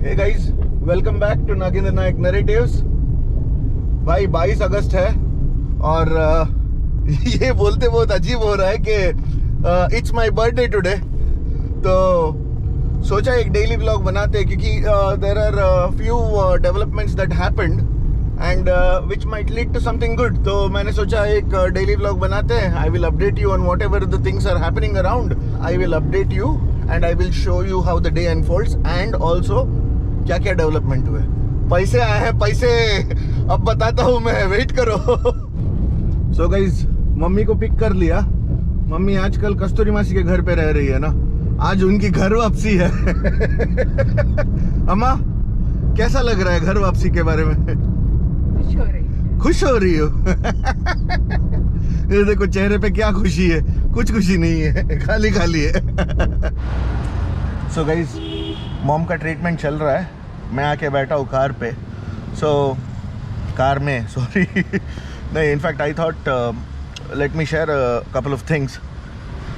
Hey guys, welcome back to Nagendra Nayak narratives. भाई 22 अगस्त है और ये बोलते बहुत अजीब हो रहा है कि इट्स माय बर्थडे टुडे। तो सोचा एक डेली व्लॉग बनाते हैं क्योंकि there are few developments that happened and which might lead to something good. तो मैंने सोचा एक डेली व्लॉग बनाते हैं। I will update you on whatever the things are happening around. I will update you and I will show you how the day unfolds and also क्या क्या development हुए। पैसे आए हैं, पैसे अब बताता हूँ मैं, वेट करो। सो गाइज, मम्मी को पिक कर लिया। मम्मी आजकल कस्तूरी मासी के घर पे रह रही है ना, आज उनकी घर वापसी है। अम्मा, कैसा लग रहा है घर वापसी के बारे में? खुश हो रही हो? ये देखो चेहरे पे क्या खुशी है, कुछ खुशी नहीं है, खाली खाली है। सो गाइज, मॉम का ट्रीटमेंट चल रहा है। मैं आके बैठा हूँ कार पे। कार में सॉरी नहीं, in fact I thought let me share couple of things.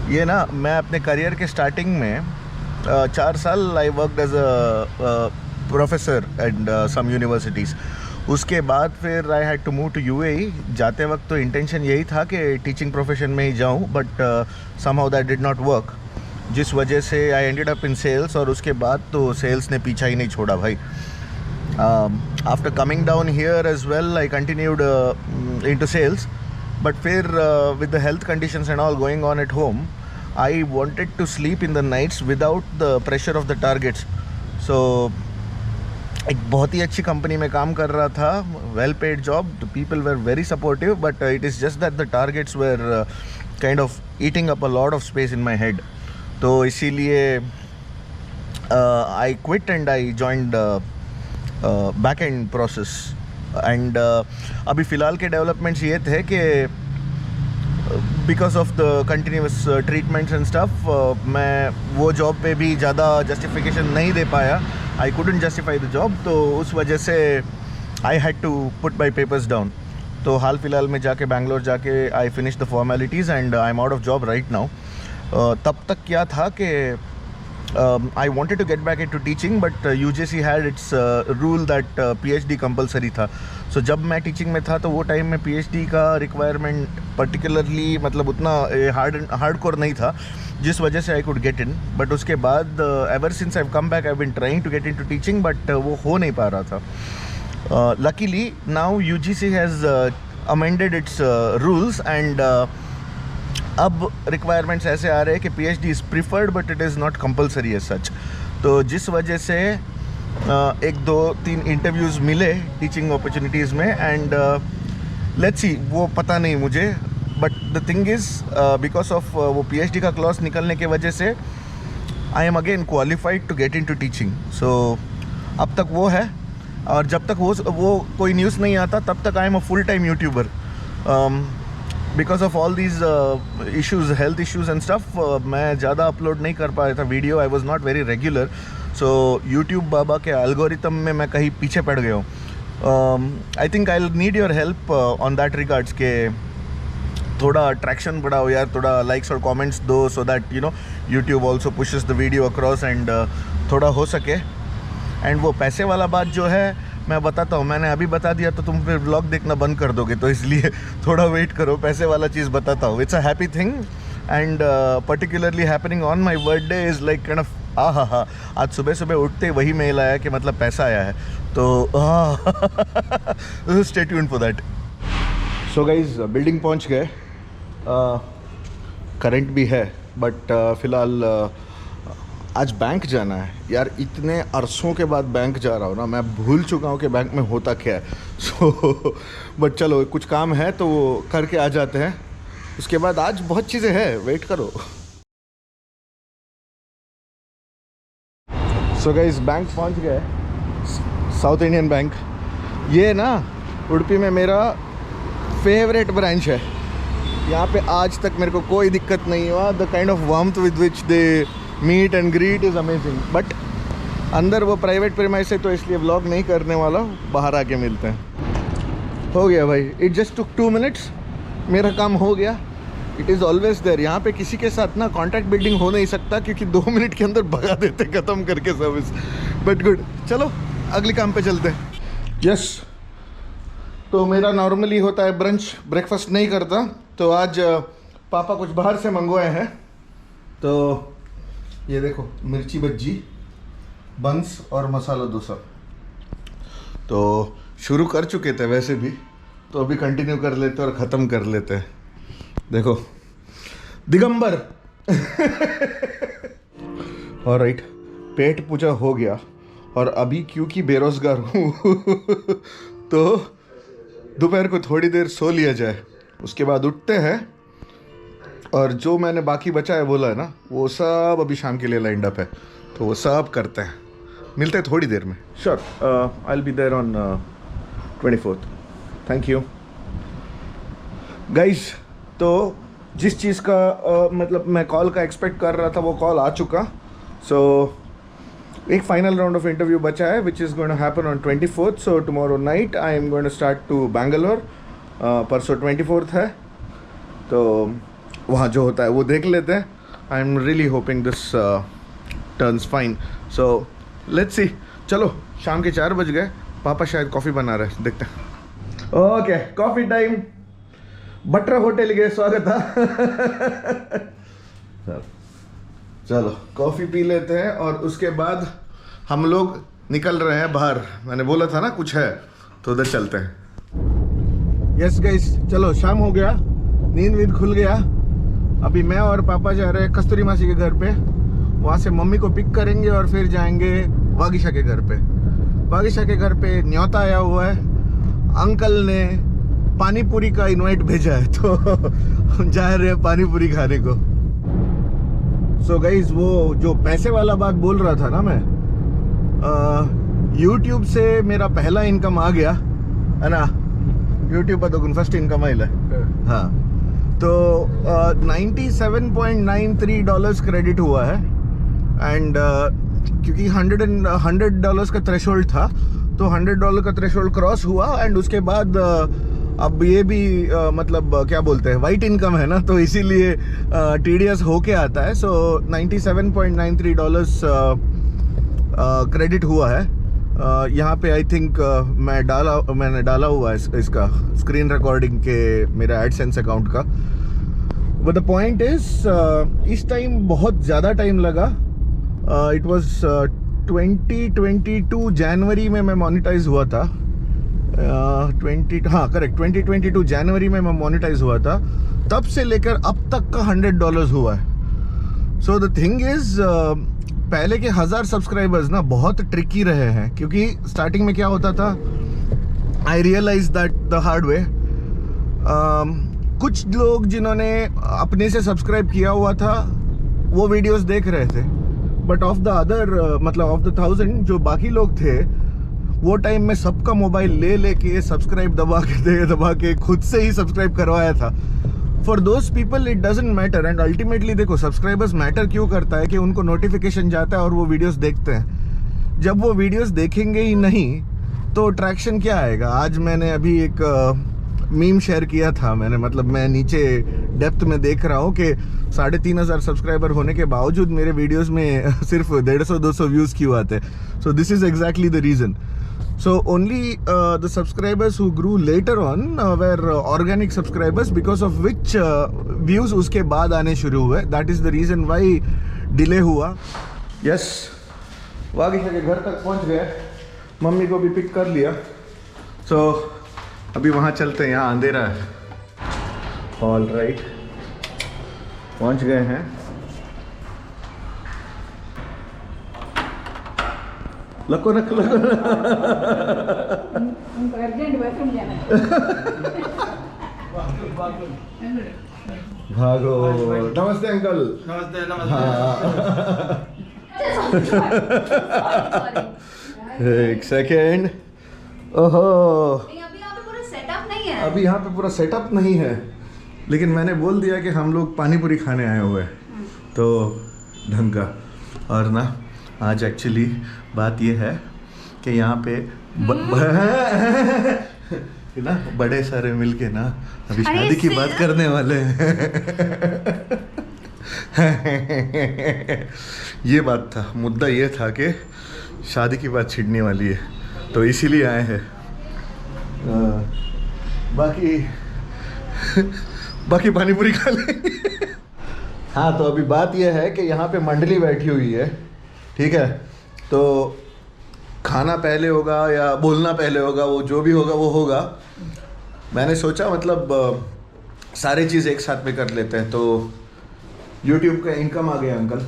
ये ना, मैं अपने करियर के स्टार्टिंग में 4 साल I worked as a professor and some universities. उसके बाद फिर I had to move to UAE। जाते वक्त तो इंटेंशन यही था कि टीचिंग प्रोफेशन में ही जाऊँ, but somehow that did not work, जिस वजह से I ended up in sales. और उसके बाद तो सेल्स ने पीछा ही नहीं छोड़ा भाई। After coming down here as well I continued into sales, but फिर with the health conditions and all going on at home, I wanted to sleep in the nights without the pressure of the targets. So एक बहुत ही अच्छी company में काम कर रहा था, well paid job, the people were very supportive, but it is just that the targets were kind of eating up a lot of space in my head. तो इसीलिए I quit and I joined back and process. And अभी फ़िलहाल के developments ये थे कि because of the continuous treatments and stuff, मैं वो जॉब पे भी ज़्यादा जस्टिफिकेशन नहीं दे पाया। I couldn't justify the job, तो उस वजह से I had to put my papers down. तो हाल फिलहाल में जाके बैंगलोर जाके I finish the formalities and I am out of job right now. तब तक क्या था कि I wanted to get back into teaching, but UGC had its rule that PhD compulsory था। सो जब मैं टीचिंग में था तो वो टाइम में PhD का रिक्वायरमेंट पर्टिकुलरली मतलब उतना हार्ड कोर नहीं था, जिस वजह से I could get in. But उसके बाद ever since I have come back I have been trying to get into teaching, but वो हो नहीं पा रहा था। Luckily now UGC has amended its rules and अब रिक्वायरमेंट्स ऐसे आ रहे हैं कि PhD is preferred but it is not compulsory as such. तो जिस वजह से 1-2-3 इंटरव्यूज़ मिले टीचिंग अपॉर्चुनिटीज़ में एंड लेट्स सी, वो पता नहीं मुझे, but the thing is because of वो PhD का क्लॉज निकलने के वजह से I am again qualified to get into teaching. So अब तक वो है, और जब तक वो कोई न्यूज़ नहीं आता तब तक I am a full time YouTuber. Because of all these issues, health issues and stuff, मैं ज़्यादा अपलोड नहीं कर पा रहा था video. I was not very regular. So YouTube बाबा के एल्गोरिथम में मैं कहीं पीछे पड़ गया हूँ। I think I need your help on that regards के थोड़ा ट्रैक्शन बढ़ाओ यार, थोड़ा लाइक्स और कमेंट्स दो, so that you know YouTube also pushes the video across and थोड़ा हो सके। एंड वो पैसे वाला बात जो है मैं बताता हूँ, मैंने अभी बता दिया तो तुम फिर व्लॉग देखना बंद कर दोगे, तो इसलिए थोड़ा वेट करो, पैसे वाला चीज़ बताता हूँ। It's a happy thing and particularly happening on my birthday is like kind of हा। आज सुबह सुबह उठते वही मेल आया कि मतलब पैसा आया है, तो stay tuned for that. So guys, building पहुँच गए। करंट भी है, बट फ़िलहाल आज बैंक जाना है यार। इतने अरसों के बाद बैंक जा रहा हूँ ना, मैं भूल चुका हूँ कि बैंक में होता क्या है। सो बट चलो, कुछ काम है तो वो करके आ जाते हैं। उसके बाद आज बहुत चीज़ें हैं, वेट करो। सो गाइस, बैंक पहुँच गए, साउथ इंडियन बैंक। ये ना उडुपी में मेरा फेवरेट ब्रांच है। यहाँ पे आज तक मेरे को कोई दिक्कत नहीं हुआ। The kind of warmth with which they meet and greet is amazing. But अंदर वो प्राइवेट प्रीमाइस है तो इसलिए व्लॉग नहीं करने वाला, बाहर आके मिलते हैं। हो गया भाई, इट जस्ट टुक 2 मिनट्स, मेरा काम हो गया। It is always there. यहाँ पे किसी के साथ ना कॉन्टैक्ट बिल्डिंग हो नहीं सकता क्योंकि 2 मिनट के अंदर भगा देते ख़त्म करके सर्विस। But good. चलो अगले काम पे चलते हैं। यस, तो मेरा नॉर्मली होता है ब्रंच, ब्रेकफास्ट नहीं करता, तो आज पापा कुछ बाहर से मंगवाए हैं। तो ये देखो, मिर्ची बज्जी, बंस और मसाला डोसा। तो शुरू कर चुके थे वैसे भी, तो अभी कंटिन्यू कर लेते और ख़त्म कर लेते हैं। देखो दिगंबर। और राइट, पेट पूजा हो गया और अभी क्योंकि बेरोजगार हूँ तो दोपहर को थोड़ी देर सो लिया जाए, उसके बाद उठते हैं और जो मैंने बाकी बचा है बोला है ना, वो सब अभी शाम के लिए लाइंड अप है, तो वो सब करते हैं। मिलते हैं थोड़ी देर में। Sure, I will be there on 24th। Thank you guys. तो जिस चीज़ का मतलब मैं कॉल का एक्सपेक्ट कर रहा था वो कॉल आ चुका। सो एक फाइनल राउंड ऑफ इंटरव्यू बचा है which is going to happen on 24th। So tomorrow night I am going to start to Bangalore. परसों 24th है, तो वहाँ जो होता है वो देख लेते हैं। I am really hoping this turns fine. So let's see. चलो शाम के 4 बज गए, पापा शायद कॉफ़ी बना रहे हैं, देखते हैं। Okay, coffee time. Batra hotel के स्वागत है। चलो कॉफ़ी पी लेते हैं और उसके बाद हम लोग निकल रहे हैं बाहर। मैंने बोला था ना कुछ है, तो उधर चलते हैं। यस गाइस, चलो शाम हो गया, नींद खुल गया। अभी मैं और पापा जा रहे हैं कस्तूरी मासी के घर पे। वहाँ से मम्मी को पिक करेंगे और फिर जाएंगे वागीशा के घर पे। वागीशा के घर पे न्योता आया हुआ है, अंकल ने पानी पूरी का इनवाइट भेजा है, तो हम जा रहे हैं पानी पूरी खाने को। सो गाइज, वो जो पैसे वाला बात बोल रहा था ना मैं, यूट्यूब से मेरा पहला इनकम आ गया है ना। यूट्यूब पर तो फर्स्ट इनकम आइला हाँ। तो $97.93 क्रेडिट हुआ है। एंड क्योंकि $100 का थ्रेशोल्ड था, तो $100 का थ्रेशोल्ड क्रॉस हुआ। एंड उसके बाद अब ये भी मतलब क्या बोलते हैं, वाइट इनकम है ना, तो इसीलिए TDS होके आता है। सो $97.93 क्रेडिट हुआ है। यहाँ पे आई थिंक मैंने डाला हुआ है इसका स्क्रीन रिकॉर्डिंग के मेरा एडसेंस अकाउंट का। बट द पॉइंट इज इस टाइम बहुत ज़्यादा टाइम लगा। इट वाज 2022 जनवरी में मैं मोनेटाइज हुआ था। 2022 जनवरी में मैं मोनेटाइज हुआ था। तब से लेकर अब तक का $100 हुआ है। सो द थिंग इज, पहले के 1000 सब्सक्राइबर्स ना बहुत ट्रिकी रहे हैं, क्योंकि स्टार्टिंग में क्या होता था, I realise that the hard way. कुछ लोग जिन्होंने अपने से सब्सक्राइब किया हुआ था वो वीडियोस देख रहे थे, बट ऑफ द अदर मतलब ऑफ द 1000 जो बाकी लोग थे, वो टाइम में सबका मोबाइल ले के सब्सक्राइब दबा के खुद से ही सब्सक्राइब करवाया था। For those people it doesn't matter. And ultimately देखो, सब्सक्राइबर्स मैटर क्यों करता है कि उनको नोटिफिकेशन जाता है और वो वीडियोस देखते हैं। जब वो वीडियोस देखेंगे ही नहीं तो ट्रैक्शन क्या आएगा। आज मैंने अभी एक मीम शेयर किया था मैंने, मतलब मैं नीचे डेप्थ में देख रहा हूँ कि 3500 सब्सक्राइबर होने के बावजूद मेरे वीडियोस में सिर्फ 150-200 व्यूज़ क्यों आते हैं। So this is exactly the reason. So only the subscribers who grew later on were organic subscribers, because of which views उसके बाद आने शुरू हुए। That is the reason why delay हुआ। Yes, वागीशा के घर तक पहुंच गए, मम्मी को भी पिक कर लिया। So अभी वहाँ चलते हैं, यहाँ अंधेरा है। All right, पहुंच गए हैं। लको रख लको उनको अर्जेंट बाथरूम जाना है। भागो। नमस्ते अंकल। नमस्ते एक सेकेंड। ओहो, अभी यहाँ पे पूरा सेटअप नहीं है। अभी यहाँ पे पूरा सेटअप नहीं है, लेकिन मैंने बोल दिया कि हम लोग पानी पूरी खाने आए हुए हैं, तो ढंग का। और ना आज एक्चुअली बात ये है कि यहाँ पे ना बड़े सारे मिलके ना अभी शादी की बात करने वाले हैं। ये बात था, मुद्दा ये था कि शादी की बात छिड़ने वाली है, तो इसीलिए आए हैं। बाकी बाकी पानी पूरी खा लेंगे। हाँ, तो अभी बात यह है कि यहाँ पे मंडली बैठी हुई है, ठीक है। तो खाना पहले होगा या बोलना पहले होगा, वो जो भी होगा वो होगा। मैंने सोचा मतलब सारी चीज़ एक साथ में कर लेते हैं। तो YouTube का इनकम आ गया अंकल,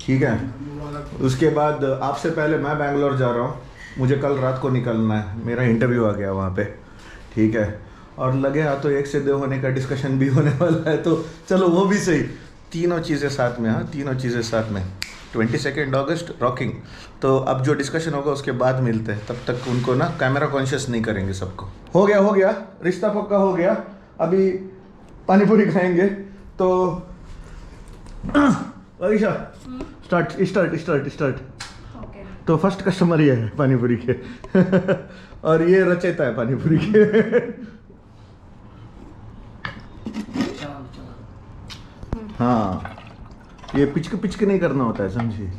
ठीक है। उसके बाद आपसे पहले मैं बैंगलोर जा रहा हूँ, मुझे कल रात को निकलना है, मेरा इंटरव्यू आ गया वहाँ पे, ठीक है। और लगे हाथ तो 1 से 2 होने का डिस्कशन भी होने वाला है, तो चलो वो भी सही। तीनों चीज़ें साथ में, हाँ तीनों चीज़ें साथ में। 22 अगस्त रॉकिंग। तो अब जो डिस्कशन होगा उसके बाद मिलते हैं, तब तक उनको ना कैमरा कॉन्शियस नहीं करेंगे सबको। हो गया रिश्ता पक्का हो गया। अभी पानी पूरी खाएंगे। तो अलीशा स्टार्ट। ओके। तो फर्स्ट कस्टमर ये है पानी पूरी के। और ये रचयिता है पानी पूरी के। हाँ, ये पिचक नहीं करना होता है, समझिए।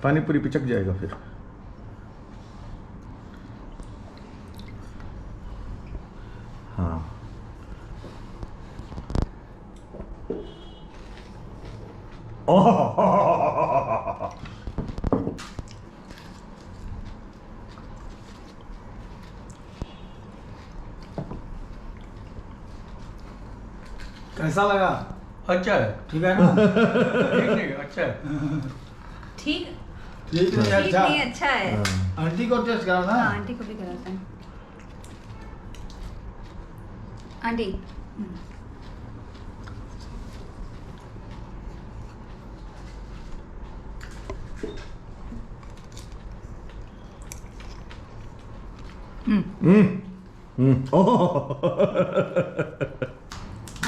पानी पूरी पिचक जाएगा फिर। हाँ, कैसा लगा? अच्छा है, ठीक है ना? ठीक नहीं अच्छा है। ठीक ठीक है, अच्छा। नहीं अच्छा है। आंटी को टेस्ट करा ना? हाँ, आंटी को भी कराते हैं। आंटी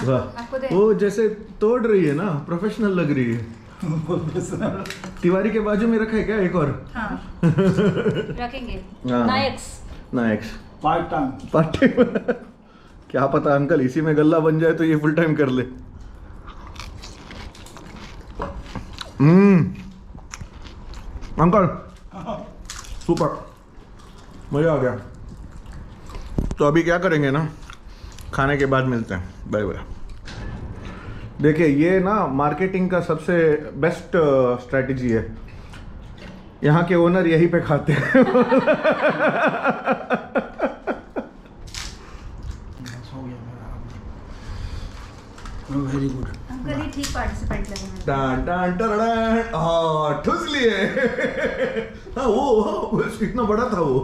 आपको दे। वो जैसे तोड़ रही है ना, प्रोफेशनल लग रही है। तिवारी के बाजू में रखा है क्या एक और? हाँ रखेंगे। हाँ। Nayaks part time. Part time. क्या पता अंकल इसी में गल्ला बन जाए तो ये फुल टाइम कर ले। अंकल सुपर, मजा आ गया। तो अभी क्या करेंगे ना, खाने के बाद मिलते हैं। Bye bye. देखिए ये ना मार्केटिंग का सबसे बेस्ट स्ट्रेटजी है। यहाँ के ओनर यहीं पे खाते हैं। Very good. अंकल ही ठीक पार्टिसिपेंट लगे मुझे। टान टान टरडन, हाँ ठुस लिए। हाँ वो इतना बड़ा था वो।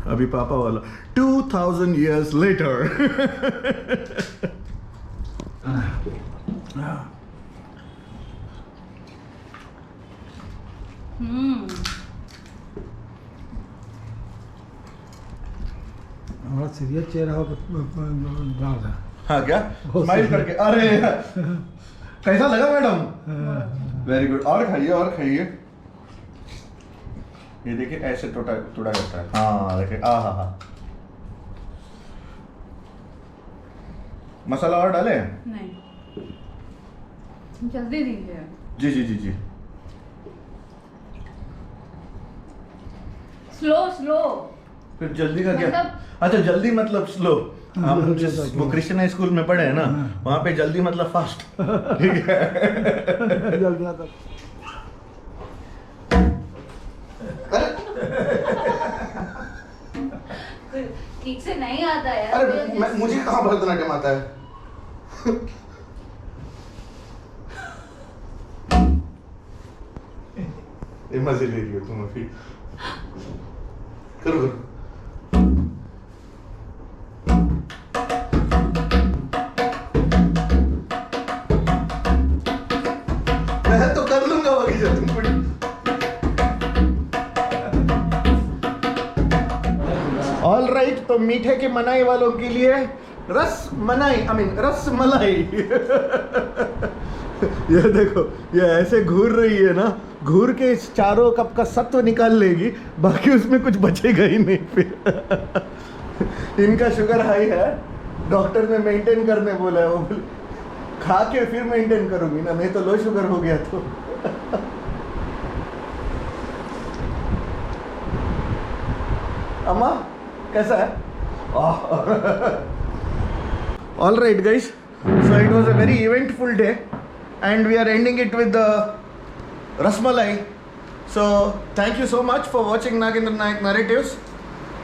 अभी पापा वाला 2000 years later। हमारा सीरियस चेहरा हो डाल रहा। हाँ क्या स्माइल करके, अरे कैसा लगा मैडम? Very good. और खाइए। ये देखिए ऐसे टोटा जाता है। हाँ देखिए, हाँ। मसाला और डाले? नहीं, जल्दी दीजिए। जी। स्लो। फिर जल्दी का क्या? मतलब- अच्छा जल्दी मतलब स्लो। आप वो कृष्णा स्कूल में पढ़े हैं ना, वहाँ पे जल्दी मतलब फास्ट। ठीक है। जल्दी आता। ठीक से नहीं आता है। अरे मुझे कहाँ भरतनाट्यम आता है? ये मजे ले रही हो तुम अभी। करो। मैं तो कर लूंगा बगीचा, तुम पड़ी। ऑल राइट, तो मीठे के मनाई वालों के लिए रस मलाई। ये देखो, ये ऐसे घूर रही है ना, घूर के इस चारों कप का सत्व निकाल लेगी, बाकी उसमें कुछ बचेगा ही नहीं फिर। इनका शुगर हाई है, डॉक्टर ने मेंटेन करने बोला है। वो बोले खा के फिर मेंटेन करूंगी ना, नहीं तो लो शुगर हो गया तो। अम्मा कैसा है? All right guys, so it was a very eventful day and we are ending it with the Rasmalai. So thank you so much for watching Nagendra Nayak Narratives.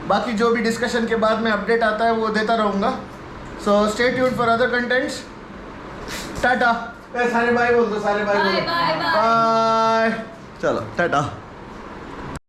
बाकी जो भी डिस्कशन के बाद में अपडेट आता है वो देता रहूँगा. So stay tuned for other contents. Tata. सारे बाय बोल दो, सारे बाय बोल दो. Bye, bye, bye. बाय. चलो टाटा.